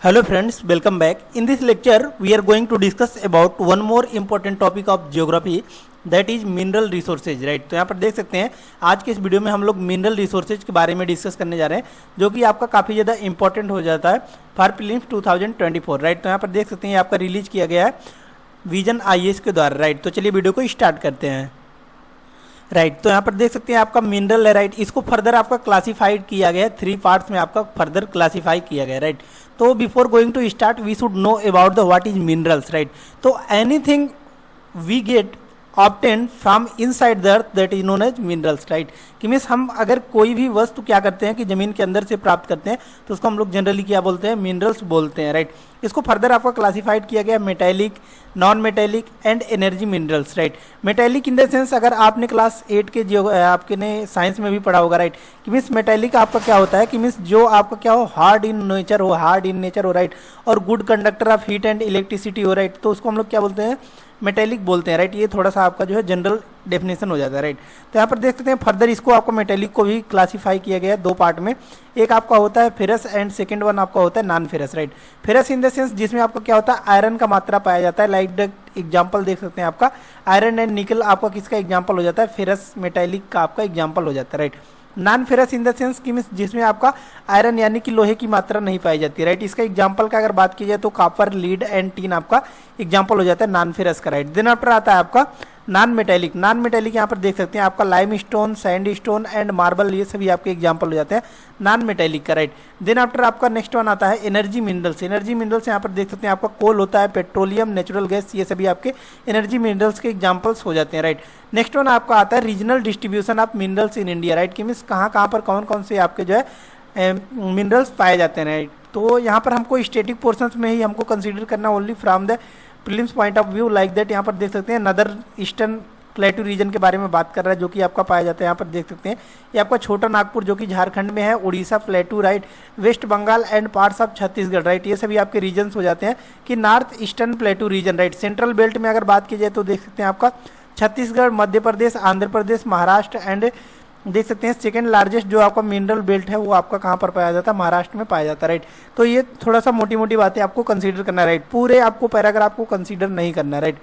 Hello friends, welcome back. In this lecture, we are going to discuss about one more important topic of geography, that is mineral resources, right? तो यहाँ पर देख सकते हैं आज के इस वीडियो में हम लोग मिनरल रिसोर्सेज के बारे में डिस्कस करने जा रहे हैं, जो कि आपका काफ़ी ज़्यादा इंपॉर्टेंट हो जाता है फॉर प्रीलिम्स 2024, राइट? तो यहाँ पर देख सकते हैं आपका रिलीज किया गया है विजन IAS के द्वारा, राइट? तो चलिए वीडियो को स्टार्ट करते हैं। राइट तो यहाँ पर देख सकते हैं आपका मिनरल है, राइट? इसको फर्दर आपका क्लासिफाइड किया गया है, 3 पार्ट्स में आपका फर्दर क्लासिफाई किया गया है, राइट? तो before going to start we should know about the what is minerals, right? तो anything we get obtain from inside the earth that is known as minerals, right? कि means हम अगर कोई भी वस्तु क्या करते हैं कि ज़मीन के अंदर से प्राप्त करते हैं तो उसको हम लोग जनरली क्या बोलते हैं, मिनरल्स बोलते हैं, राइट? इसको फर्दर आपका क्लासिफाइड किया गया metallic, non metallic and energy minerals, right? Metallic in the sense अगर आपने क्लास 8 के जो आपके ने साइंस में भी पढ़ा होगा, राइट? कि मीन्स मेटेलिक आपका क्या होता है कि मीन्स जो आपका क्या हो, हार्ड इन नेचर हो, राइट? और good conductor of heat and electricity हो, राइट? तो उसको हम लोग क्या बोलते हैं, मेटेलिक बोलते हैं, राइट? ये थोड़ा सा आपका जो है जनरल डेफिनेशन हो जाता है, राइट? तो यहाँ पर देख सकते हैं फर्दर इसको आपको मेटेलिक को भी क्लासिफाई किया गया है 2 पार्ट में। एक आपका होता है फेरस एंड सेकंड वन आपका होता है non ferrous, right? Ferrous in the sense जिसमें आपका क्या होता है, आयरन का मात्रा पाया जाता है, लाइक द एग्जाम्पल देख सकते हैं आपका आयरन एंड निकल आपका किसका एग्जाम्पल हो जाता है, फेरस मेटेलिक का आपका एग्जाम्पल हो जाता है, right? Non ferrous in the sense कि जिसमें आपका आयरन यानी कि लोहे की मात्रा नहीं पाई जाती, राइट? इसका एग्जांपल का अगर बात की जाए तो कॉपर, लीड एंड टीन आपका एग्जांपल हो जाता है नॉन फेरस का, राइट? देन आफ्टर आता है आपका नॉन मेटेलिक यहाँ पर देख सकते हैं आपका lime stone, sand stone and marble, ये सभी आपके एग्जांपल हो जाते हैं नॉन मेटेलिक का, राइट? देन आफ्टर आपका नेक्स्ट वन आता है एनर्जी मिनरल्स। यहाँ पर देख सकते हैं आपका कोल होता है, पेट्रोलियम, नेचुरल गैस, ये सभी आपके एनर्जी मिनरल्स के एग्जाम्पल्स हो जाते हैं, राइट? नेक्स्ट वन आपका आता है regional distribution of minerals in India, right? कि मीन्स कहाँ पर कौन से आपके जो है मिनरल्स पाए जाते हैं, राइट? तो यहाँ पर हमको स्टेटिक पोर्शंस में ही हमको कंसीडर करना only from the prelims point of view, like that यहाँ पर देख सकते हैं नदर ईस्टर्न प्लेटू रीजन के बारे में बात कर रहा है, जो कि आपका पाया जाता है। यहाँ पर देख सकते हैं ये आपका छोटा नागपुर जो कि झारखंड में है, Orissa plateau, right? West Bengal and parts of Chhattisgarh, right? ये सभी आपके रीजन्स हो जाते हैं कि north eastern plateau region, right? Central belt में अगर बात की जाए तो देख सकते हैं आपका छत्तीसगढ़, मध्य प्रदेश, आंध्र प्रदेश, महाराष्ट्र एंड देख सकते हैं सेकेंड लार्जेस्ट जो आपका मिनरल बेल्ट है वो आपका कहाँ पर पाया जाता है, महाराष्ट्र में पाया जाता है, राइट? तो ये थोड़ा सा मोटी बातें आपको कंसीडर करना है, राइट? पूरे आपको पैराग्राफ को कंसीडर नहीं करना है, राइट?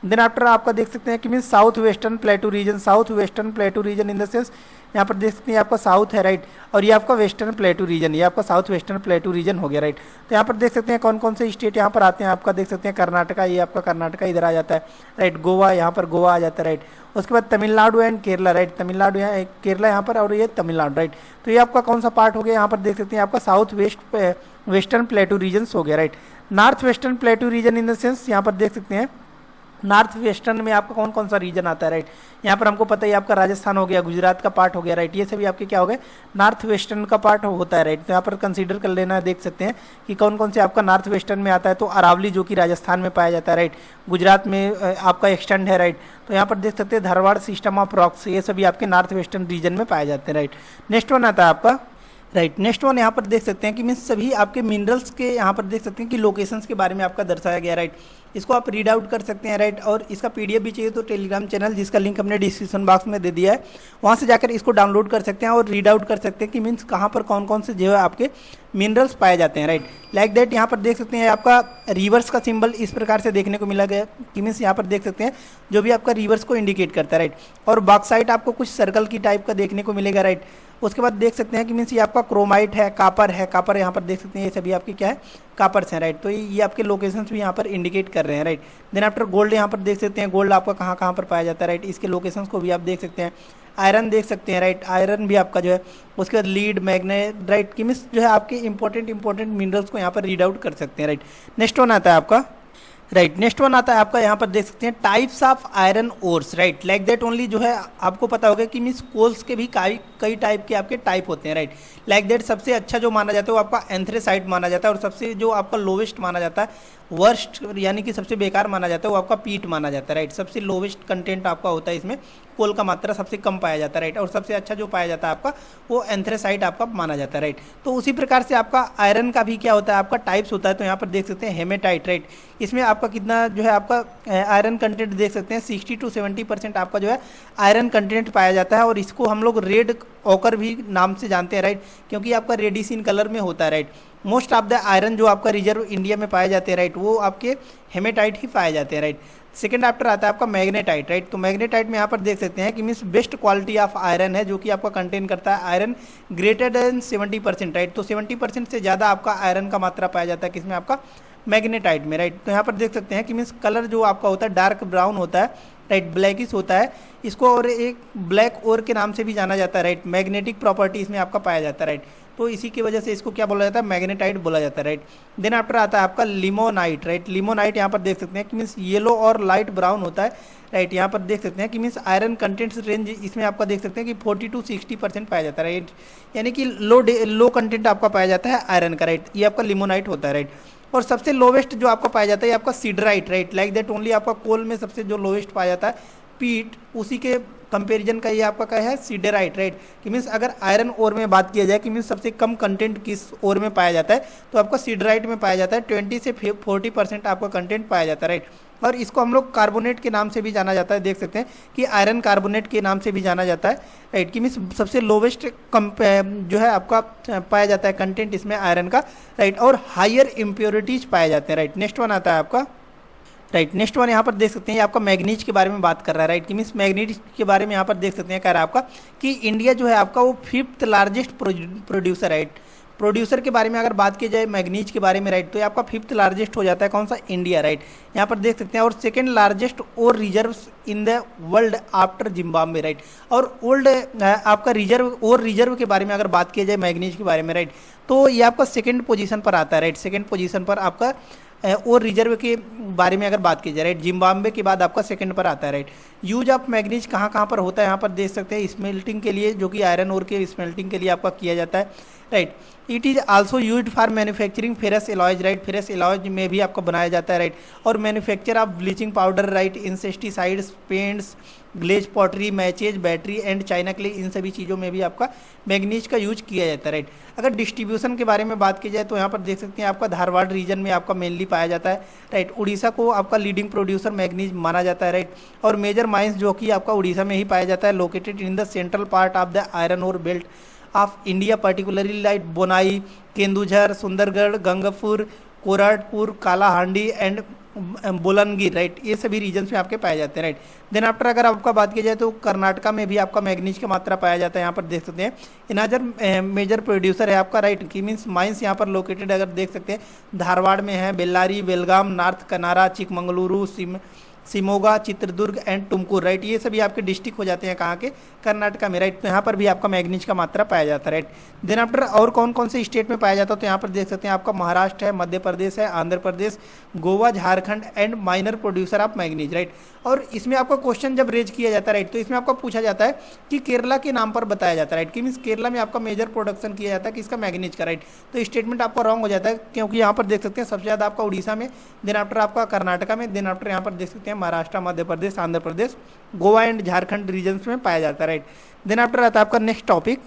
देन आफ्टर आपका देख सकते हैं कि mean south western plateau region in the sense यहाँ पर देख सकते हैं आपका साउथ है, राइट? और ये आपका वेस्टर्न प्लेटू रीजन, ये आपका साउथ वेस्टर्न प्लेटू रीजन हो गया, राइट? तो यहाँ पर देख सकते हैं कौन से स्टेट यहाँ पर आते हैं, आपका देख सकते हैं कर्नाटका, ये आपका कर्नाटका इधर आ जाता है, राइट? गोवा, यहाँ पर गोवा आ जाता है, राइट? उसके बाद तमिलनाडु एंड केरला, राइट? तमिलनाडु यहाँ, केरला यहाँ पर, और ये तमिलनाडु, राइट? तो ये आपका कौन सा पार्ट हो गया, यहाँ पर देख सकते हैं आपका साउथ वेस्टर्न प्लेटू रीजन्स हो गया, right? North western plateau region in the sense यहाँ पर देख सकते हैं नॉर्थ वेस्टर्न में आपका कौन सा रीजन आता है, राइट? यहाँ पर हमको पता है आपका राजस्थान हो गया, गुजरात का पार्ट हो गया, राइट? ये सभी आपके क्या हो गए, नॉर्थ वेस्टर्न का पार्ट होता है, राइट? तो यहाँ पर कंसीडर कर लेना, देख सकते हैं कि कौन से आपका नॉर्थ वेस्टर्न में आता है। तो अरावली जो कि राजस्थान में पाया जाता है, राइट? गुजरात में आपका एक्सटेंड है, राइट? तो यहाँ पर देख सकते हैं धारवाड़ सिस्टम ऑफ रॉक्स, ये सभी आपके नॉर्थ वेस्टर्न रीजन में पाए जाते हैं, राइट? नेक्स्ट वन आता है आपका, राइट? नेक्स्ट वन यहाँ पर देख सकते हैं कि मीन्स सभी आपके मिनरल्स के यहाँ पर देख सकते हैं कि लोकेशंस के बारे में आपका दर्शाया गया, राइट? इसको आप रीड आउट कर सकते हैं, राइट? और इसका PDF भी चाहिए तो टेलीग्राम चैनल जिसका लिंक हमने डिस्क्रिप्शन बॉक्स में दे दिया है, वहाँ से जाकर इसको डाउनलोड कर सकते हैं और रीड आउट कर सकते हैं कि मीन्स कहाँ पर कौन से जो है आपके मिनरल्स पाए जाते हैं, राइट? लाइक दैट यहाँ पर देख सकते हैं आपका रिवर्स का सिंबल इस प्रकार से देखने को मिला गया कि मीन्स यहाँ पर देख सकते हैं जो भी आपका रिवर्स को इंडिकेट करता है, राइट? और बॉक्साइट आपको कुछ सर्कल की टाइप का देखने को मिलेगा, राइट? उसके बाद देख सकते हैं कि मीन्स ये आपका क्रोमाइट है, कापर यहाँ पर देख सकते हैं ये सभी आपके क्या है, कापर्स हैं, राइट? तो ये आपके लोकेशंस भी यहाँ पर इंडिकेट कर रहे हैं, राइट? देन आफ्टर गोल्ड यहाँ पर देख सकते हैं गोल्ड आपका कहाँ पर पाया जाता है, राइट? इसके लोकेशंस को भी आप देख सकते हैं। आयरन देख सकते हैं, राइट? आयरन भी आपका जो है, उसके बाद लीड, मैग्नेट, राइट? कि मीन्स जो है आपके इंपॉर्टेंट मिनरल्स को यहाँ पर रीड आउट कर सकते हैं, राइट? नेक्स्ट वन आता है आपका, राइट? नेक्स्ट वन आता है आपका यहाँ पर देख सकते हैं types of iron ores, right? Like that only जो है आपको पता होगा कि मीन्स कोल्स के भी कई टाइप के आपके टाइप होते हैं, राइट? लाइक दैट सबसे अच्छा जो माना जाता है वो आपका एंथ्रेसाइट माना जाता है, और सबसे जो आपका लोवेस्ट माना जाता है, वर्स्ट यानी कि सबसे बेकार माना जाता है वो आपका पीट माना जाता है, राइट? सबसे लोवेस्ट कंटेंट आपका होता है इसमें, कोल का मात्रा सबसे कम पाया जाता है, राइट? और सबसे अच्छा जो पाया जाता है आपका वो एंथ्रेसाइट आपका माना जाता है, राइट? तो उसी प्रकार से आपका आयरन का भी क्या होता है, आपका टाइप्स होता है। तो यहाँ पर देख सकते हैं हेमेटाइट, राइट? इसमें आपका कितना जो है आपका आयरन कंटेंट देख सकते हैं 60 to 70% आपका जो है आयरन कंटेंट पाया जाता है, और इसको हम लोग रेड ओकर भी नाम से जानते हैं, राइट? क्योंकि आपका रेडिस इन कलर में होता है, right? Most of the iron जो आपका रिजर्व इंडिया में पाए जाते हैं, राइट, वो आपके हेमेटाइट ही पाए जाते हैं, राइट। सेकंड आफ्टर आता है आपका मैग्नेटाइट, राइट। तो मैग्नेटाइट में यहाँ पर देख सकते हैं कि means best quality of iron है जो कि आपका कंटेन करता है आयरन ग्रेटर देन 70%, राइट। तो 70% से ज़्यादा आपका आयरन का मात्रा पाया जाता है किसमें, आपका मैग्नेटाइट में, राइट। तो यहाँ पर देख सकते हैं कि मीन्स कलर जो आपका होता है डार्क ब्राउन होता है, राइट, ब्लैकिश होता है। इसको और एक ब्लैक ओर के नाम से भी जाना जाता है, राइट। मैग्नेटिक प्रॉपर्टी इसमें आपका पाया जाता है, राइट। तो इसी की वजह से इसको क्या बोला जाता है, मैग्नेटाइट बोला जाता है, राइट। देन आफ्टर आता है आपका लिमोनाइट, राइट। लिमोनाइट यहाँ पर देख सकते हैं कि मीन्स येलो और लाइट ब्राउन होता है, राइट। यहाँ पर देख सकते हैं कि मीन्स आयरन कंटेंट्स रेंज इसमें आपका देख सकते हैं कि 40 to 60% पाया जाता है, राइट। यानी कि लो कंटेंट आपका पाया जाता है आयरन का, राइट। ये आपका लिमोनाइट होता है, राइट। और सबसे लोवेस्ट जो आपका पाया जाता है ये आपका सिडराइट, राइट। लाइक दैट ओनली आपका कोल में सबसे जो लोवेस्ट पाया जाता है पीट, उसी के कंपैरिजन का ये आपका क्या है, सिडराइट, राइट। कि मीन्स अगर आयरन ओर में बात किया जाए कि मीन्स सबसे कम कंटेंट किस ओर में पाया जाता है, तो आपका सिडराइट में पाया जाता है 20 से 40% आपका कंटेंट पाया जाता है, राइट। और इसको हम लोग कार्बोनेट के नाम से भी जाना जाता है, देख सकते हैं कि आयरन कार्बोनेट के नाम से भी जाना जाता है, राइट। कि मीन्स सबसे लोवेस्ट जो है आपका पाया जाता है कंटेंट इसमें आयरन का, राइट। और हायर इम्प्योरिटीज पाए जाते हैं, राइट। नेक्स्ट वन आता है आपका, राइट। नेक्स्ट वन यहाँ पर देख सकते हैं ये आपका मैग्नीज के बारे में बात कर रहा है, राइट। कि मीन्स मैग्नीज के बारे में यहाँ पर देख सकते हैं कह रहा है आपका कि इंडिया जो है आपका वो 5th largest producer, right. Producer के बारे में अगर बात की जाए मैग्नीज के बारे में, राइट, तो ये आपका 5th लार्जेस्ट हो जाता है कौन सा, इंडिया, राइट। यहाँ पर देख सकते हैं। और सेकंड लार्जेस्ट और reserves in the world after Zimbabwe, right. और ओल्ड आपका रिजर्व के बारे में अगर बात की जाए मैग्नीज के बारे में, राइट, तो ये आपका सेकंड पोजीशन पर आता है, राइट। सेकंड पोजीशन पर आपका और रिजर्व के बारे में अगर बात की जाए, राइट, जिम्बाब्वे के बाद आपका सेकंड पर आता है, राइट। यूज ऑफ मैग्नीज कहाँ कहाँ पर होता है यहाँ पर देख सकते हैं, स्मेल्टिंग के लिए, जो कि आयरन ओर के स्मेल्टिंग के लिए आपका किया जाता है, right. It is also used for manufacturing ferrous alloys, right. Ferrous alloys में भी आपको बनाया जाता है, राइट। और manufacture of bleaching powder, right, insecticides, paints, glaze pottery, matches, battery and China clay, इन सभी चीज़ों में भी आपका मैग्नीज का यूज किया जाता है, राइट। अगर डिस्ट्रीब्यूशन के बारे में बात की जाए तो यहाँ पर देख सकते हैं आपका धारवाड़ रीजन में आपका मेनली पाया जाता है, राइट। उड़ीसा को आपका लीडिंग प्रोड्यूसर मैग्नीज माना जाता है, राइट। और मेजर माइंस जो कि आपका उड़ीसा में ही पाया जाता है, located in the central part of the iron ore belt of India, particularly like Bonai, Kendujhar, Sundargarh, Gangapur, Koratpur, Kalahandi and Bolangir, right. ये सभी रीजन्स में आपके पाए जाते हैं, राइट। देन आफ्टर अगर आपका बात की जाए तो कर्नाटका में भी आपका मैग्नीज की मात्रा पाया जाता है, यहाँ पर देख सकते हैं। इनाजर मेजर प्रोड्यूसर है आपका, राइट। की मीन्स माइंस यहाँ पर लोकेटेड अगर देख सकते हैं धारवाड़ में है, Bellary, Belgaum, north Kanara, Chikmagaluru, Shimoga, Chitradurga and Tumkur, right. ये सभी आपके डिस्ट्रिक्ट हो जाते हैं कहाँ के, कर्नाटका में, राइट। तो यहाँ पर भी आपका मैग्नीज का मात्रा पाया जाता है, राइट। देन आफ्टर और कौन कौन से स्टेट में पाया जाता है तो यहाँ पर देख सकते हैं आपका महाराष्ट्र है, मध्य प्रदेश है, Andhra Pradesh, Goa, Jharkhand and minor producer of manganese, right. और इसमें आपका क्वेश्चन जब रेज किया जाता है, राइट, तो इसमें आपका पूछा जाता है कि केरला के नाम पर बताया जाता है, राइट। कि मीन्स केरला में आपका मेजर प्रोडक्शन किया जाता है किसका, मैग्नीज का, राइट। तो स्टेटमेंट आपका रॉन्ग हो जाता है क्योंकि यहाँ पर देख सकते हैं सबसे ज़्यादा आपका उड़ीसा में, देन आफ्टर आपका कर्नाटका में, देन आफ्टर यहाँ पर देख सकते हैं महाराष्ट्र, मध्य प्रदेश, आंध्र प्रदेश, गोवा एंड झारखंड रीजन्स में पाया जाता है, राइट। देन आफ्टर आता है आपका next topic,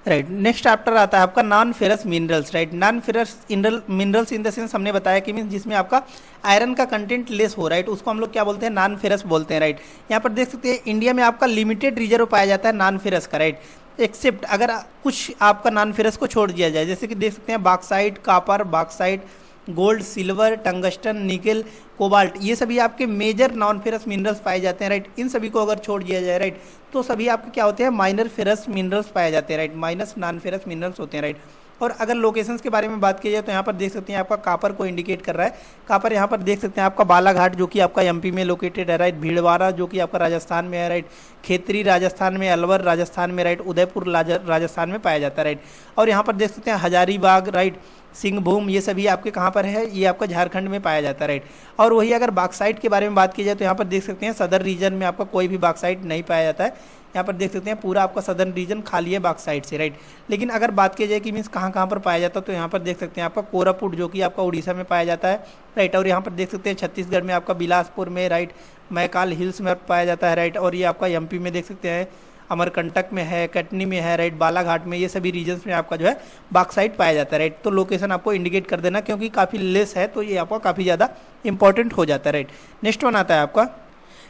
right. Next after आता है आपका non ferrous minerals, right. Non ferrous minerals in the sense हमने बताया कि मीन जिसमें आपका आयरन का कंटेंट लेस हो, राइट, उसको हम लोग क्या बोलते हैं, नॉन फेरस बोलते हैं, राइट। यहाँ पर देख सकते हैं इंडिया में आपका लिमिटेड रिजर्व पाया जाता है नॉन फेरस का, राइट। एक्सेप्ट अगर कुछ आपका नॉन फेरस को छोड़ दिया जाए, जैसे कि देख सकते हैं bauxite, copper, bauxite, gold, silver, tungsten, nickel, cobalt, ये सभी आपके मेजर नॉन फेरस मिनरल्स पाए जाते हैं, राइट। इन सभी को अगर छोड़ दिया जाए, राइट, तो सभी आपके क्या होते हैं, माइनर फेरस मिनरल्स पाए जाते हैं, right. Minus non ferrous minerals होते हैं, राइट। और अगर लोकेशंस के बारे में बात की जाए तो यहाँ पर देख सकते हैं आपका कापर को इंडिकेट कर रहा है। कापर यहाँ पर देख सकते हैं आपका बालाघाट जो कि आपका एमपी में लोकेटेड है, राइट। भीलवाड़ा जो कि आपका राजस्थान में है, राइट। खेतरी राजस्थान में, अलवर राजस्थान में, राइट। उदयपुर राजस्थान में पाया जाता है, राइट। और यहाँ पर देख सकते हैं हजारीबाग, राइट, सिंहभूम, ये सभी आपके कहाँ पर है, ये आपका झारखंड में पाया जाता है, राइट। और वही अगर बॉक्साइट के बारे में बात की जाए तो यहाँ पर देख सकते हैं सदर रीजन में आपका कोई भी बॉक्साइट नहीं पाया जाता है। यहाँ पर देख सकते हैं पूरा आपका सदर्न रीजन खाली है बॉक्साइट से, राइट। लेकिन अगर बात की जाए कि मीन्स कहाँ कहाँ पर पाया जाता है तो यहाँ पर देख सकते हैं आपका कोरापुट जो कि आपका उड़ीसा में पाया जाता है, राइट। और यहाँ पर देख सकते हैं छत्तीसगढ़ में आपका बिलासपुर में, राइट, मैकाल हिल्स में पाया जाता है, राइट। और ये आपका एमपी में देख सकते हैं अमरकंटक में है, कटनी में है, राइट, बालाघाट में, ये सभी रीजन्स में आपका जो है बॉक्साइट पाया जाता है, राइट। तो लोकेशन आपको इंडिकेट कर देना क्योंकि काफ़ी लेस है तो ये आपका काफ़ी ज़्यादा इंपॉर्टेंट हो जाता है, राइट। नेक्स्ट वन आता है आपका,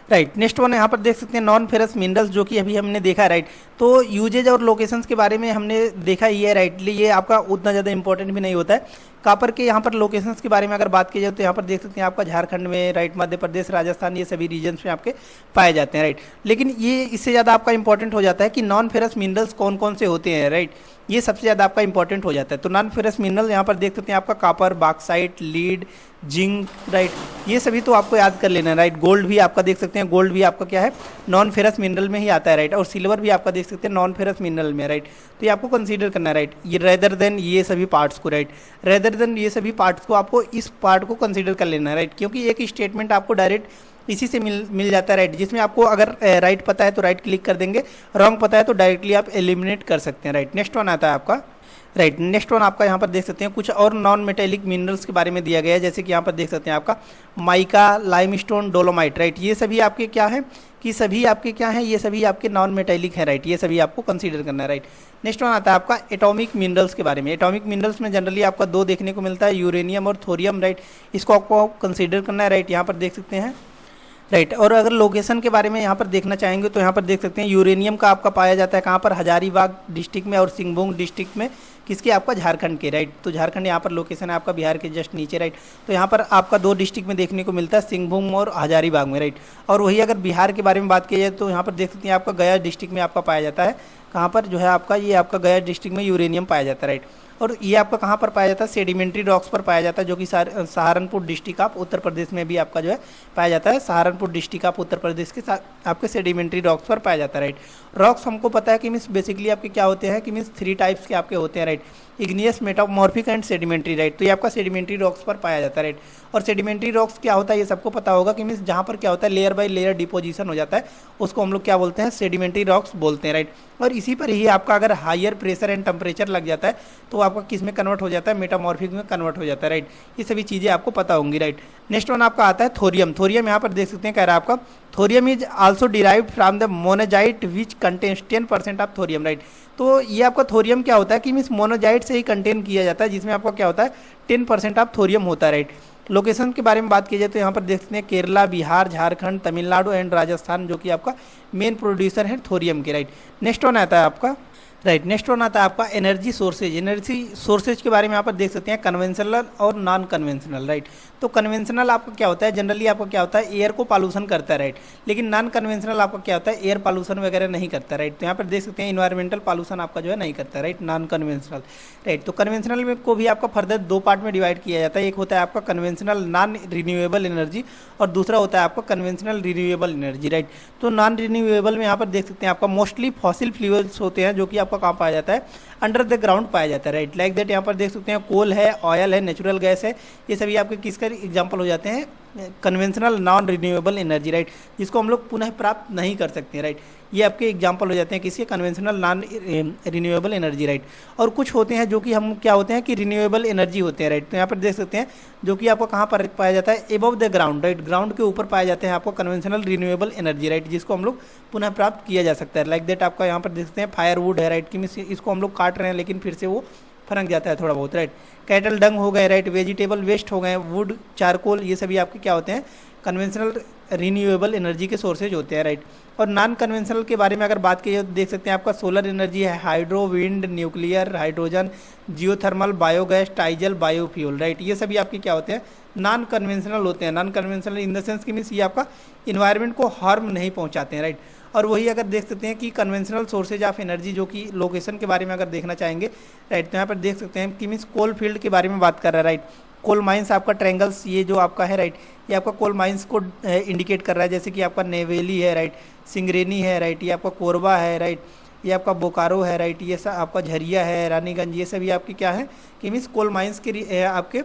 राइट। नेक्स्ट वन यहाँ पर देख सकते हैं नॉन फेरस मिनरल्स, जो कि अभी हमने देखा, राइट। तो यूजेज और लोकेशंस के बारे में हमने देखा ही है, राइट। ये आपका उतना ज़्यादा इंपॉर्टेंट भी नहीं होता है। कॉपर के यहाँ पर लोकेशंस के बारे में अगर बात की जाए तो यहाँ पर देख सकते हैं आपका झारखंड में, राइट, मध्य प्रदेश, राजस्थान, ये सभी रीजन्स में आपके पाए जाते हैं, राइट। लेकिन ये इससे ज़्यादा आपका इंपॉर्टेंट हो जाता है कि नॉन फेरस मिनरल्स कौन कौन से होते हैं, राइट। ये सबसे ज़्यादा आपका इंपॉर्टेंट हो जाता है। तो नॉन फेरस मिनरल यहाँ पर देख सकते हैं आपका copper, bauxite, lead, zinc, right, ये सभी तो आपको याद कर लेना है, राइट। गोल्ड भी आपका देख सकते हैं, गोल्ड भी आपका क्या है, नॉन फेरस मिनरल में ही आता है, राइट। और सिल्वर भी आपका देख सकते हैं नॉन फेरस मिनरल में, राइट। तो ये आपको कंसीडर करना है, राइट, ये रेदर देन ये सभी पार्ट्स को, राइट, रेदर देन ये सभी पार्ट्स को आपको इस पार्ट को कंसीडर कर लेना है, राइट। क्योंकि एक स्टेटमेंट आपको डायरेक्ट इसी से मिल जाता है, राइट, जिसमें आपको अगर राइट पता है तो राइट क्लिक कर देंगे, रॉन्ग पता है तो डायरेक्टली आप एलिमिनेट कर सकते हैं, राइट। नेक्स्ट वन आता है आपका, राइट। नेक्स्ट वन आपका यहाँ पर देख सकते हैं कुछ और नॉन मेटेलिक मिनरल्स के बारे में दिया गया है, जैसे कि यहाँ पर देख सकते हैं आपका माइका, लाइमस्टोन, डोलोमाइट, राइट। ये सभी आपके क्या है कि सभी आपके क्या हैं, ये सभी आपके नॉन मेटेलिक है, राइट। ये सभी आपको कंसीडर करना है, राइट। नेक्स्ट वन आता है आपका एटॉमिक मिनरल्स के बारे में। एटॉमिक मिनरल्स में जनरली आपका दो देखने को मिलता है, यूरेनियम और थोरियम, राइट। इसको आपको कंसीडर करना है, राइट। यहाँ पर देख सकते हैं, राइट। और अगर लोकेशन के बारे में यहाँ पर देखना चाहेंगे तो यहाँ पर देख सकते हैं यूरेनियम का आपका पाया जाता है कहाँ पर, हजारीबाग डिस्ट्रिक्ट में और सिंहभूम डिस्ट्रिक्ट में, किसके, आपका झारखंड के, राइट। तो झारखंड यहाँ पर लोकेशन है आपका बिहार के जस्ट नीचे, राइट। तो यहाँ पर आपका दो डिस्ट्रिक्ट में देखने को मिलता है, सिंहभूम और हजारीबाग में, राइट। और वही अगर बिहार के बारे में बात की जाए तो यहाँ पर देख सकते हैं आपका गया डिस्ट्रिक्ट में आपका पाया जाता है, कहाँ पर जो है आपका, ये आपका गया डिस्ट्रिक्ट में यूरेनियम पाया जाता है, राइट। और ये आपका कहाँ पर पाया जाता है, सेडिमेंट्री रॉक्स पर पाया जाता है, जो कि सहारनपुर डिस्ट्रिक्ट ऑफ उत्तर प्रदेश में भी आपका जो है पाया जाता है। सहारनपुर डिस्ट्रिक्ट ऑफ उत्तर प्रदेश के आपके सेडिमेंट्री रॉक्स पर पाया जाता है, राइट। रॉक्स हमको पता है कि मीन्स बेसिकली आपके क्या होते हैं कि मीन्स 3 टाइप्स के आपके होते हैं, right. Igneous, metamorphic and sedimentary, right. तो ये आपका सेडिमेंट्री रॉक्स पर पाया जाता है, राइट। और सेडिमेंट्री रॉक्स क्या होता है ये सबको पता होगा कि मीन्स जहाँ पर क्या होता है लेयर बाय लेयर डिपोजिशन हो जाता है, उसको हम लोग क्या बोलते हैं, सेडिमेंट्री रॉक्स बोलते हैं, राइट। और इसी पर ही आपका अगर हायर प्रेशर एंड टेम्परेचर लग जाता है तो आपका किस में कन्वर्ट हो जाता है, मेटामॉर्फिक में कन्वर्ट हो जाता है, राइट। ये सभी चीज़ें आपको पता होंगी, राइट। नेक्स्ट वन आपका आता है थोरियम। थोरियम यहाँ पर देख सकते हैं कह रहा है आपका, thorium is also derived from the monazite which contains 10% of thorium, right. तो ये आपका थोरियम क्या होता है कि मीन्स मोनोजाइट से ही कंटेन किया जाता है, जिसमें आपका क्या होता है 10% ऑफ थोरियम होता है, राइट। लोकेशन के बारे में बात की जाए तो यहाँ पर देख सकते हैं केरला, बिहार, झारखंड, तमिलनाडु एंड राजस्थान, जो कि आपका मेन प्रोड्यूसर है थोरियम के, राइट। नेक्स्ट वन आता है आपका, राइट। नेक्स्ट वन आता है आपका एनर्जी सोर्सेज। एनर्जी सोर्सेज के बारे में यहाँ पर देख सकते हैं कन्वेंशनल और नॉन कन्वेंशनल, राइट। तो कन्वेंशनल आपका क्या होता है, जनरली आपका क्या होता है एयर को पॉल्यूशन करता है, राइट। लेकिन नॉन कन्वेंशनल आपका क्या होता है एयर पॉल्यूशन वगैरह नहीं करता, राइट। तो यहाँ पर देख सकते हैं इन्वायरमेंटल पॉल्यूशन आपका जो है नहीं करता, राइट, नॉन कन्वेंशनल, राइट। तो कन्वेंशनल में को भी आपका फर्दर 2 पार्ट में डिवाइड किया जाता है। एक होता है आपका कन्वेंशनल नॉन रिन्यूएबल एनर्जी और दूसरा होता है आपका कन्वेंशनल रिन्यूएबल एनर्जी, राइट। तो नॉन रिन्यूएबल में यहाँ पर देख सकते हैं आपका मोस्टली फॉसिल फ्यूल्स होते हैं, जो कि आपका कहाँ पाया जाता है, अंडर द ग्राउंड पाया जाता है, राइट। लाइक दैट यहाँ पर देख सकते हैं कोल है, ऑयल है, नेचुरल गैस है, ये सभी आपके किसका एग्जाम्पल हो जाते हैं, conventional non renewable energy, right, जिसको हम लोग पुनः प्राप्त नहीं कर सकते, राइट। ये आपके एग्जाम्पल हो जाते हैं किसी conventional non renewable energy, right. और कुछ होते हैं जो कि हम क्या होते हैं कि रिन्यूएबल एनर्जी होते हैं, राइट। तो यहाँ पर देख सकते हैं जो कि आपको कहाँ पर पाया जाता है, above the ground, right, ground के ऊपर पाए जाते हैं आपको कन्वेंशनल रिन्यूएबल एनर्जी, राइट, जिसको हम लोग पुनः प्राप्त किया जा सकता है। लाइक दैट आपका यहाँ पर देख सकते हैं फायरवुड है, राइट, कि इसको हम लोग काट रहे हैं लेकिन फिर से वो फनक जाता है थोड़ा बहुत, राइट। कैटल डंग हो गए, राइट, वेजिटेबल वेस्ट हो गए, वुड, चारकोल, ये सभी आपके क्या होते हैं कन्वेंशनल रिन्यूएबल एनर्जी के सोर्सेज होते हैं, राइट। और नॉन कन्वेंशनल के बारे में अगर बात की जाए तो देख सकते हैं आपका सोलर एनर्जी है, hydro, wind, nuclear, hydrogen, geothermal, biogas, tidal, biofuel, right. ये सभी आपके क्या होते हैं नॉन कन्वेंशनल होते हैं। Non conventional in the sense कि मीन्स ये आपका इन्वायरमेंट को हार्म नहीं पहुंचाते हैं, राइट। और वही अगर देख सकते हैं कि कन्वेंशनल सोर्सेज ऑफ एनर्जी, जो कि लोकेशन के बारे में अगर देखना चाहेंगे, राइट, तो यहाँ पर देख सकते हैं कि मीन्स कोल फील्ड के बारे में बात कर रहा है, राइट। कोल माइंस आपका ट्रायंगल्स, ये जो आपका है, राइट, ये आपका कोल माइंस को इंडिकेट कर रहा है, जैसे कि आपका नेवेली है, राइट, सिंगरेनी है, राइट, ये आपका कोरबा है, राइट, ये आपका बोकारो है, राइट, ये सब आपका झरिया है, रानीगंज, ये सभी आपके क्या है कि मीन्स कोल माइंस के आपके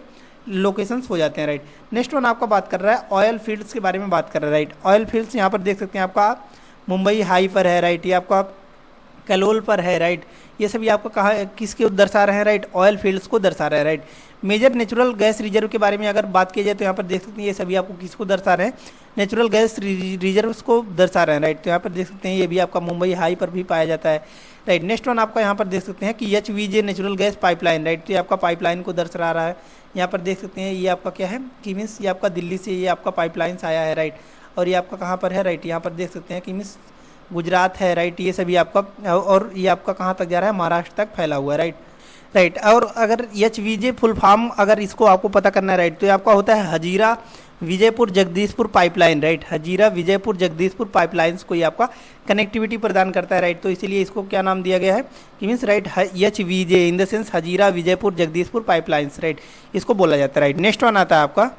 लोकेशंस हो जाते हैं, राइट। नेक्स्ट वन आपका बात कर रहा है ऑयल फील्ड्स के बारे में बात कर रहा है, राइट। ऑयल फील्ड्स यहाँ पर देख सकते हैं आपका मुंबई हाई पर है, राइट, ये आपका कलोल पर है, राइट। ये सभी आपको कहाँ किसके दर्शा रहे हैं, राइट, ऑयल फील्ड्स को दर्शा रहे हैं, right. Major natural gas reserve के बारे में अगर बात की जाए तो यहाँ पर देख सकते हैं ये सभी आपको किसको दर्शा रहे हैं, नेचुरल गैस रिजर्व्स को दर्शा रहे हैं, राइट। तो यहाँ पर देख सकते हैं ये भी आपका मुंबई हाई पर भी पाया जाता है, राइट। नेक्स्ट वन आपका यहाँ पर देख सकते हैं कि HVJ natural gas pipeline, right, तो ये आपका पाइपलाइन को दर्शा रहा है। यहाँ पर देख सकते हैं ये आपका क्या है कि मीन्स ये आपका दिल्ली से ये आपका पाइपलाइंस आया है, राइट। और ये आपका कहाँ पर है, राइट यहाँ पर देख सकते हैं कि मीन्स गुजरात है, राइट, ये सभी आपका, और ये आपका कहाँ तक जा रहा है, महाराष्ट्र तक फैला हुआ है, राइट। राइट, और अगर HVJ फुल फॉर्म अगर इसको आपको पता करना है, राइट, तो ये आपका होता है Hazira Vijaypur Jagdishpur pipeline, right, Hazira Vijaypur Jagdishpur pipelines को ये आपका कनेक्टिविटी प्रदान करता है, राइट। तो इसीलिए इसको क्या नाम दिया गया है कि means right HVJ in the sense Hazira Vijaypur Jagdishpur pipelines, right, इसको बोला जाता है, राइट। नेक्स्ट वन आता है आपका,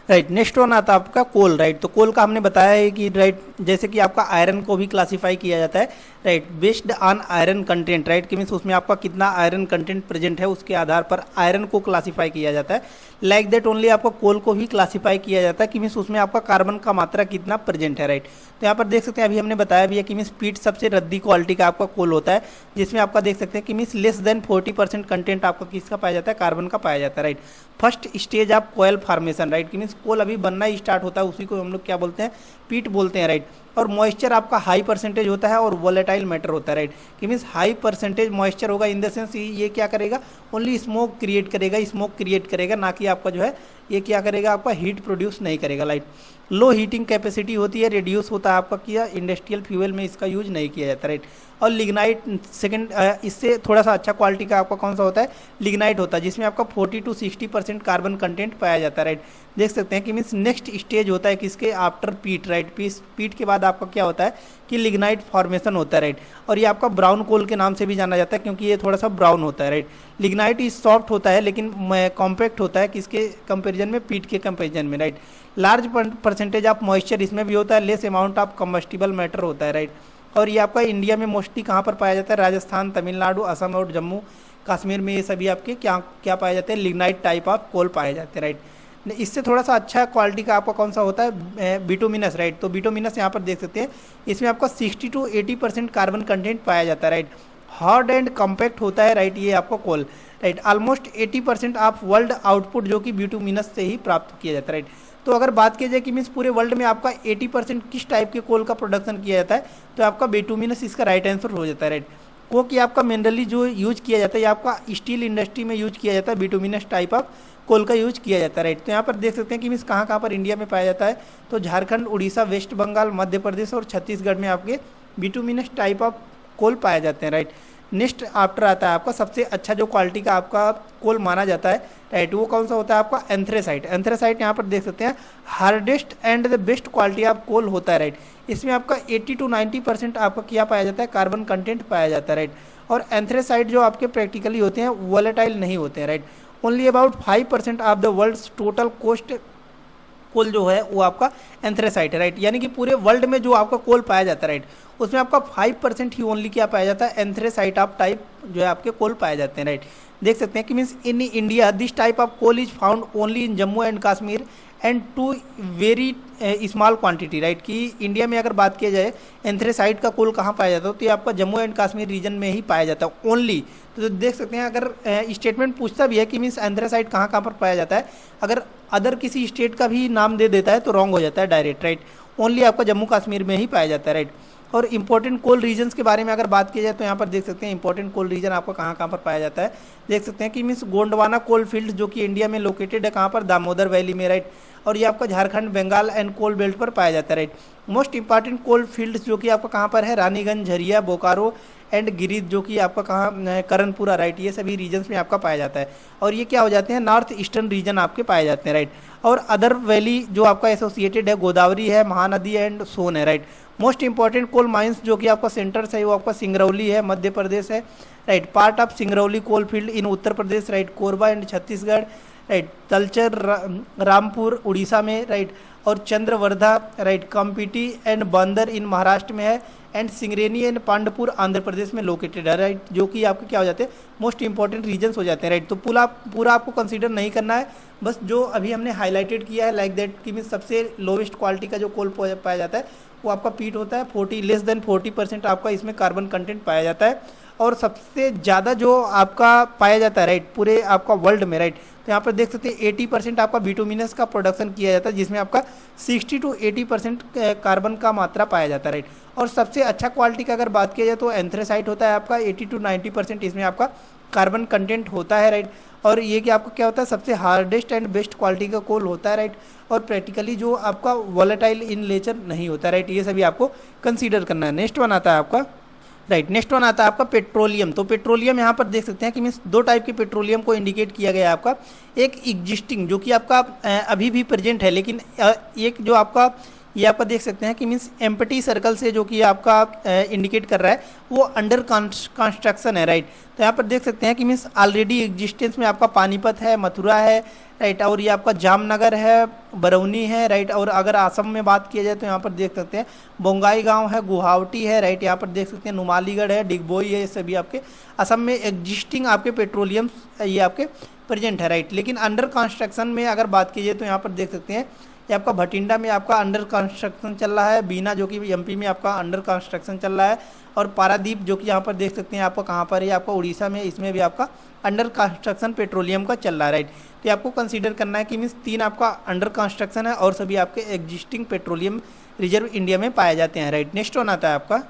राइट, नेक्स्ट वन आता है आपका कोल, राइट। तो कोल का हमने बताया है कि राइट जैसे कि आपका आयरन को भी क्लासिफाई किया जाता है, right, based on iron content, right, कि मीन्स उसमें आपका कितना आयरन कंटेंट प्रेजेंट है उसके आधार पर आयरन को क्लासिफाई किया जाता है। लाइक दैट ओनली आपका कोल को भी क्लासिफाई किया जाता है कि मीन्स उसमें आपका कार्बन का मात्रा कितना प्रेजेंट है, राइट। तो यहाँ पर देख सकते हैं अभी हमने बताया भी है कि मीन्स पीट सबसे रद्दी क्वालिटी का आपका कोल होता है, जिसमें आपका देख सकते हैं कि मीन्स लेस देन 40% कंटेंट आपका किसका पाया जाता है, कार्बन का पाया जाता है, right. First stage of coal formation, right, कि मीन्स कोल अभी बनना ही स्टार्ट होता है, उसी को हम लोग क्या बोलते हैं, पीट बोलते हैं, राइट। और मॉइस्चर आपका हाई परसेंटेज होता है और वोलेटाइल मैटर होता है, राइट, कि मीन्स हाई परसेंटेज मॉइस्चर होगा इन द सेंस ये क्या करेगा, ओनली स्मोक क्रिएट करेगा, ना कि आपका जो है ये क्या करेगा, आपका हीट प्रोड्यूस नहीं करेगा, राइट। लो हीटिंग कैपेसिटी होती है, रिड्यूस होता है आपका, किया इंडस्ट्रियल फ्यूल में इसका यूज नहीं किया जाता, राइट। और लिग्नाइट सेकंड, इससे थोड़ा सा अच्छा क्वालिटी का आपका कौन सा होता है, लिग्नाइट होता है, जिसमें आपका 40 to 60% कार्बन कंटेंट पाया जाता है, राइट। देख सकते हैं कि मीन्स नेक्स्ट स्टेज होता है किसके, आफ्टर पीट, राइट, पीट के बाद आपका क्या होता है कि लिग्नाइट फॉर्मेशन होता है, राइट। और ये आपका ब्राउन कोल के नाम से भी जाना जाता है क्योंकि ये थोड़ा सा ब्राउन होता है, राइट। लिग्नाइट इज सॉफ्ट होता है लेकिन कॉम्पैक्ट होता है किसके कंपेरिजन में, पीट के कंपेरिजन में, right. Large percentage of moisture इसमें भी होता है, less amount of combustible matter होता है, राइट। और ये आपका इंडिया में मोस्टली कहाँ पर पाया जाता है, राजस्थान, तमिलनाडु, असम और जम्मू कश्मीर में ये सभी आपके क्या पाए जाते हैं, लिग्नाइट टाइप ऑफ कोल पाए जाते हैं, राइट। इससे थोड़ा सा अच्छा क्वालिटी का आपका कौन सा होता है, बिटुमिनस, राइट। तो बिटुमिनस यहाँ पर देख सकते हैं इसमें आपका 60 to 80% कार्बन कंटेंट पाया जाता है, राइट। हार्ड एंड कॉम्पैक्ट होता है, राइट, ये आपका coal, right. Almost 80% of world output जो कि बिटुमिनस से ही प्राप्त किया जाता है, राइट। तो अगर बात की जाए कि मीन्स पूरे वर्ल्ड में आपका 80% किस टाइप के कोल का प्रोडक्शन किया जाता है, तो आपका बिटुमिनस इसका राइट आंसर हो जाता है, राइट। कोक आपका मिनरली जो यूज किया जाता है, ये आपका स्टील इंडस्ट्री में यूज किया जाता है, बिटुमिनस टाइप ऑफ कोल का यूज किया जाता है, राइट। तो यहाँ पर देख सकते हैं कि मीन्स कहाँ पर इंडिया में पाया जाता है, तो झारखंड, उड़ीसा, वेस्ट बंगाल, मध्य प्रदेश और छत्तीसगढ़ में आपके बिटुमिनस टाइप ऑफ कोल पाए जाते हैं, राइट। नेक्स्ट आफ्टर आता है आपका सबसे अच्छा जो क्वालिटी का आपका कोल माना जाता है, राइट, वो कौन सा होता है आपका, एंथ्रेसाइट। एंथ्रेसाइट यहाँ पर देख सकते हैं hardest and the best quality of coal होता है, राइट। इसमें आपका 80 to 90% आपका क्या पाया जाता है, कार्बन कंटेंट पाया जाता है, राइट। और एंथ्रेसाइट जो आपके प्रैक्टिकली होते हैं वोलेटाइल नहीं होते हैं, right. Only about 5% of the world's total cost coal जो है वो आपका एंथ्रेसाइट है, राइट। यानी कि पूरे वर्ल्ड में जो आपका कोल पाया जाता है, राइट, उसमें आपका 5% ही ओनली क्या पाया जाता है, एंथ्रेसाइट ऑफ टाइप जो है आपके कोल पाए जाते हैं, राइट। देख सकते हैं कि means in India this type of coal is found only in Jammu and Kashmir and to very small quantity, right. कि इंडिया में अगर बात किया जाए एंथ्रेसाइट का कोल कहाँ पाया जाता है, तो ये आपका जम्मू एंड कश्मीर रीजन में ही पाया जाता है ओनली। तो देख सकते हैं अगर स्टेटमेंट पूछता भी है कि मीन्स एंथ्रेसाइट कहाँ पर पाया जाता है, अगर अदर किसी स्टेट का भी नाम दे देता है तो रॉन्ग हो जाता है डायरेक्ट, राइट। ओनली आपका जम्मू कश्मीर में ही पाया जाता है, राइट। और इंपॉर्टेंट कोल रीजन्स के बारे में अगर बात की जाए तो यहाँ पर देख सकते हैं इंपॉर्टेंट कोल रीजन आपको कहाँ पर पाया जाता है। देख सकते हैं कि मीन्स गोंडवाना कोल फील्ड जो कि इंडिया में लोकेटेड है कहाँ पर, दामोदर वैली में, राइट। और ये आपका Jharkhand, Bengal and coal belt पर पाया जाता है, right. Most important coal field जो कि आपका कहाँ पर है, रानीगंज, झरिया, बोकारो एंड गिरीद जो कि आपका कहाँ, करणपुरा, राइट। ये सभी रीजन्स में आपका पाया जाता है और ये क्या हो जाते हैं, नॉर्थ ईस्टर्न रीजन आपके पाए जाते हैं, राइट। और अदर वैली जो आपका एसोसिएटेड है, गोदावरी है, महानदी एंड सोन है, right. Most important coal mines जो कि आपका सेंटर्स है वो आपका सिंगरौली है, मध्य प्रदेश है, right. Part of Singrauli coal field in Uttar Pradesh, right. Korba and Chhattisgarh, right. Talcher, Rampur Orissa में, राइट। और चंद्रवर्धा, राइट, कंपिटी एंड बंदर इन महाराष्ट्र में है एंड सिंगरेनी एंड पांडपुर आंध्र प्रदेश में लोकेटेड है, राइट। जो कि आपके क्या हो जाते हैं, मोस्ट इंपॉर्टेंट रीजन्स हो जाते हैं, राइट। तो पूरा आपको कंसीडर नहीं करना है, बस जो अभी हमने हाईलाइटेड किया है लाइक दैट कि मीन सबसे लोवेस्ट क्वालिटी का जो कोल पाया जाता है वो आपका पीट होता है। 40 लेस देन 40% आपका इसमें कार्बन कंटेंट पाया जाता है और सबसे ज़्यादा जो आपका पाया जाता है, राइट, पूरे आपका वर्ल्ड में, राइट। तो यहाँ पर देख सकते हैं 80% आपका बिटुमिनस का प्रोडक्शन किया जाता है जिसमें आपका 60 to 80% कार्बन का मात्रा पाया जाता है, राइट। और सबसे अच्छा क्वालिटी का अगर बात किया जाए तो एंथ्रेसाइट होता है आपका 80 to 90%, इसमें आपका कार्बन कंटेंट होता है, राइट। और ये कि आपका क्या होता है, सबसे हार्डेस्ट एंड बेस्ट क्वालिटी का कोल होता है, राइट। और प्रैक्टिकली जो आपका वॉलेटाइल इन नेचर नहीं होता, राइट। ये सभी आपको कंसीडर करना है। नेक्स्ट वन आता है आपका, राइट, नेक्स्ट वन आता है आपका पेट्रोलियम। तो पेट्रोलियम यहाँ पर देख सकते हैं कि मीन्स दो टाइप के पेट्रोलियम को इंडिकेट किया गया है आपका। एक एग्जिस्टिंग जो कि आपका अभी भी प्रेजेंट है, लेकिन एक जो आपका ये आपका देख सकते हैं कि मीन्स एम्प्टी सर्कल से जो कि आपका इंडिकेट कर रहा है वो अंडर कंस्ट्रक्शन है, राइट। तो यहाँ पर देख सकते हैं कि मीन्स ऑलरेडी एग्जिस्टेंस में आपका पानीपत है, मथुरा है, राइट, और ये आपका जामनगर है, बरौनी है, राइट। और अगर असम में बात किया जाए तो यहाँ पर देख सकते हैं बोंगाई गांव है, गुवाहाटी है, राइट। यहाँ पर देख सकते हैं नुमालीगढ़ है, डिगबोई है, ये सभी आपके असम में एग्जिस्टिंग आपके पेट्रोलियम ये आपके प्रेजेंट है, राइट। लेकिन अंडर कंस्ट्रक्शन में अगर बात की जाए तो यहाँ पर देख सकते हैं ये आपका भटिंडा में आपका अंडर कंस्ट्रक्शन चल रहा है, बीना जो कि एमपी में आपका अंडर कंस्ट्रक्शन चल रहा है, और पारादीप जो कि यहाँ पर देख सकते हैं आपको कहाँ पर है, आपका उड़ीसा में, इसमें भी आपका अंडर कंस्ट्रक्शन पेट्रोलियम का चल रहा है, राइट। तो आपको कंसीडर करना है कि मीन्स 3 आपका अंडर कंस्ट्रक्शन है और सभी आपके एग्जिस्टिंग पेट्रोलियम रिजर्व इंडिया में पाए जाते हैं, राइट। नेक्स्ट वन आता है आपका,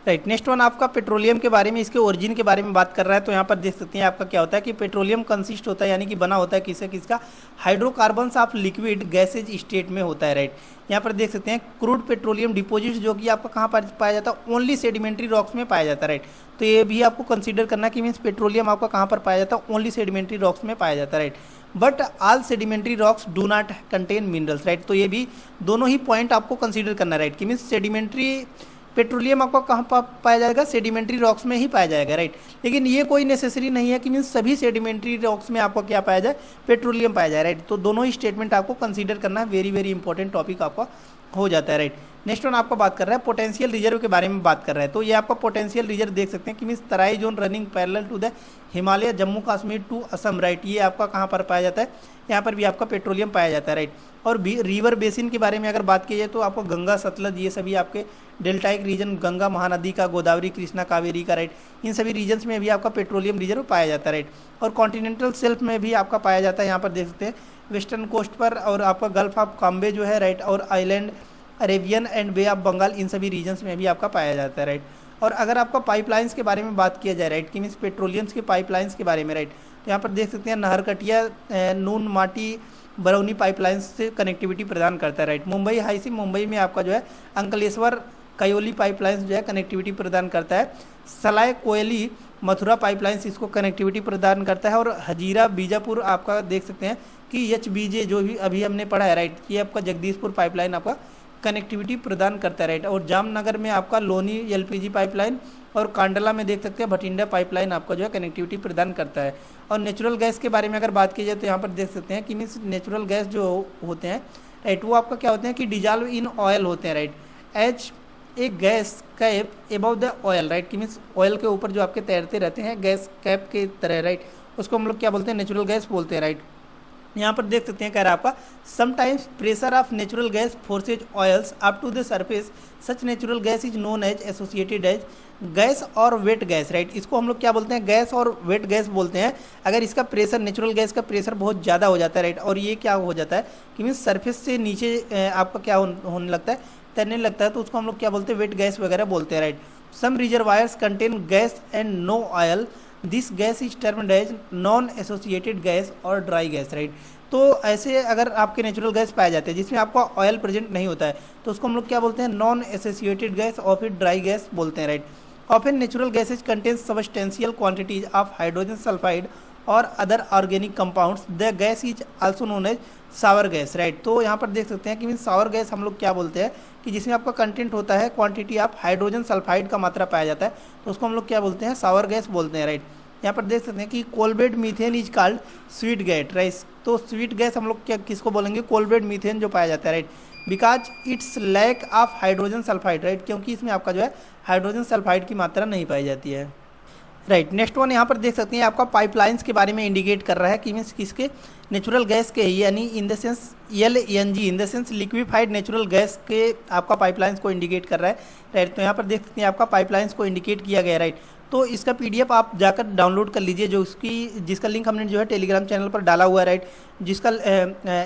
राइट, नेक्स्ट वन आपका पेट्रोलियम के बारे में, इसके ओरिजिन के बारे में बात कर रहा है। तो यहाँ पर देख सकते हैं आपका क्या होता है कि पेट्रोलियम कंसिस्ट होता है, यानी कि बना होता है किसका hydrocarbons of liquid gases state में होता है, राइट। यहाँ पर देख सकते हैं क्रूड पेट्रोलियम डिपोजिट्स जो कि आपका कहाँ पर पाया जाता है, ओनली सेडिमेंट्री रॉक्स में पाया जाता है, राइट। तो ये भी आपको कंसीडर करना है कि मीन्स पेट्रोलियम आपका कहाँ पर पाया जाता है, ओनली सेडिमेंट्री रॉक्स में पाया जाता है, right. But all sedimentary rocks do not contain minerals, right. तो ये भी दोनों ही पॉइंट आपको कंसीडर करना है, राइट, कि मीन्स सेडिमेंट्री पेट्रोलियम आपको कहाँ पर पाया जाएगा, सेडिमेंट्री रॉक्स में ही पाया जाएगा, राइट। लेकिन ये कोई नेसेसरी नहीं है कि मीन्स सभी सेडिमेंट्री रॉक्स में आपको क्या पाया जाए, पेट्रोलियम पाया जाए, राइट। तो दोनों ही स्टेटमेंट आपको कंसीडर करना है, वेरी वेरी इंपॉर्टेंट टॉपिक आपका हो जाता है, राइट। नेक्स्ट वन आपको बात कर रहा है पोटेंशियल रिजर्व के बारे में बात कर रहा है। तो ये आपका पोटेंशियल रिजर्व देख सकते हैं कि means Terai zone running parallel to the Himalaya Jammu Kashmir to Assam, right. ये आपका कहाँ पर पाया जाता है, यहाँ पर भी आपका पेट्रोलियम पाया जाता है, राइट। और रिवर बेसिन के बारे में अगर बात की जाए तो आपको गंगा, सतलज, ये सभी आपके डेल्टाइक रीजन, गंगा महानदी का, गोदावरी, कृष्णा, कावेरी का, राइट, इन सभी रीजन्स में भी आपका पेट्रोलियम रिजर्व पाया जाता है, राइट। और कॉन्टिनेंटल शेल्फ में भी आपका पाया जाता है, यहाँ पर देख सकते हैं वेस्टर्न कोस्ट पर, और आपका गल्फ ऑफ कॉम्बे जो है, राइट, और island Arabian and Bay of Bengal, इन सभी रीजन्स में भी आपका पाया जाता है, राइट। और अगर आपका पाइपलाइंस के बारे में बात किया जाए, राइट, कि मीन्स पेट्रोलियम्स के पाइपलाइंस के बारे में, राइट, तो यहाँ पर देख सकते हैं नहरकटिया नून माटी बरौनी पाइपलाइंस से कनेक्टिविटी प्रदान करता है, राइट। मुंबई हाई से मुंबई में आपका जो है अंकलेश्वर कयोली पाइपलाइंस जो है कनेक्टिविटी प्रदान करता है। सलाय कोयली मथुरा पाइपलाइंस इसको कनेक्टिविटी प्रदान करता है। और हजीरा बीजापुर आपका देख सकते हैं कि HBJ जो भी अभी हमने पढ़ा है, राइट, ये आपका जगदीशपुर पाइपलाइन आपका कनेक्टिविटी प्रदान करता है, राइट। और जामनगर में आपका लोनी LPG पाइपलाइन, और कांडला में देख सकते हैं भटिंडा पाइपलाइन आपका जो है कनेक्टिविटी प्रदान करता है। और नेचुरल गैस के बारे में अगर बात की जाए तो यहाँ पर देख सकते हैं कि मीन्स नेचुरल गैस जो होते हैं, राइट, वो आपका क्या होते हैं कि डिजॉल्व इन ऑयल होते हैं, right, as a gas cap above the oil, right, कि मीन्स ऑयल के ऊपर जो आपके तैरते रहते हैं गैस कैप के तरह, राइट, उसको हम लोग क्या बोलते हैं, नेचुरल गैस बोलते हैं, राइट। यहाँ पर देख सकते हैं कह रहा है आपका sometimes pressure of natural gas forces oils up to the surface, such natural gas is known as associated as gas और वेट गैस, राइट। इसको हम लोग क्या बोलते हैं, गैस और वेट गैस बोलते हैं अगर इसका प्रेशर, नेचुरल गैस का प्रेशर बहुत ज़्यादा हो जाता है, राइट। और ये क्या हो जाता है कि मीन्स सरफेस से नीचे आपका क्या होने लगता है, तैरने लगता है, तो उसको हम लोग क्या बोलते हैं, वेट गैस वगैरह बोलते हैं, right. Some reservoirs contain gas and no oil, this gas is termed as non associated gas और ड्राई गैस, राइट। तो ऐसे अगर आपके नेचुरल गैस पाए जाते हैं जिसमें आपका ऑयल प्रेजेंट नहीं होता है तो उसको हम लोग क्या बोलते हैं, नॉन एसोसिएटेड गैस और फिर ड्राई गैस बोलते हैं, right. Often natural gases contains substantial quantities of hydrogen sulphide और other organic compounds, the gas is also known as sour gas, right. तो यहाँ पर देख सकते हैं कि मीन्स सावर गैस हम लोग क्या बोलते हैं कि जिसमें आपका कंटेंट होता है क्वांटिटी ऑफ हाइड्रोजन सल्फाइड का मात्रा पाया जाता है, तो उसको हम लोग क्या बोलते हैं, सावर गैस बोलते हैं, राइट। यहाँ पर देख सकते हैं कि coalbed methane is called sweet gas, right. तो स्वीट गैस हम लोग क्या किसको बोलेंगे, कोलबेड मीथेन जो पाया जाता है, right, because its lack of hydrogen sulphide, right, क्योंकि इसमें आपका जो है हाइड्रोजन सल्फाइड की मात्रा नहीं पाई जाती है, राइट। नेक्स्ट वन यहाँ पर देख सकते हैं आपका पाइपलाइंस के बारे में इंडिकेट कर रहा है कि मीन्स किसके, नेचुरल गैस के, यानी इन the sense LNG in the sense liquefied natural gas के आपका पाइपलाइंस को इंडिकेट कर रहा है, राइट। तो यहाँ पर देख सकते हैं आपका पाइपलाइंस को इंडिकेट किया गया है, राइट। तो इसका पीडीएफ आप जाकर डाउनलोड कर लीजिए, जो उसकी जिसका लिंक हमने जो है टेलीग्राम चैनल पर डाला हुआ है, राइट। जिसका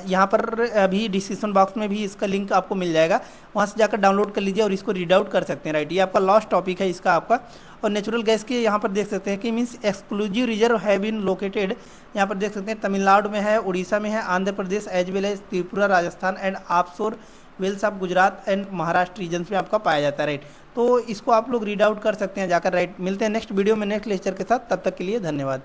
यहाँ पर अभी डिस्क्रिप्शन बॉक्स में भी इसका लिंक आपको मिल जाएगा, वहाँ से जाकर डाउनलोड कर लीजिए और इसको रीड आउट कर सकते हैं, राइट। ये आपका लास्ट टॉपिक है इसका आपका। और नेचुरल गैस के यहाँ पर देख सकते हैं कि means exclusive reserve have been located, यहाँ पर देख सकते हैं तमिलनाडु में है, उड़ीसा में है, Andhra Pradesh as well as Tripura, Rajasthan and offshore wells of Gujarat and Maharashtra regions में आपका पाया जाता है, राइट। तो इसको आप लोग रीड आउट कर सकते हैं जाकर, राइट। मिलते हैं नेक्स्ट वीडियो में नेक्स्ट लेक्चर के साथ, तब तक के लिए धन्यवाद।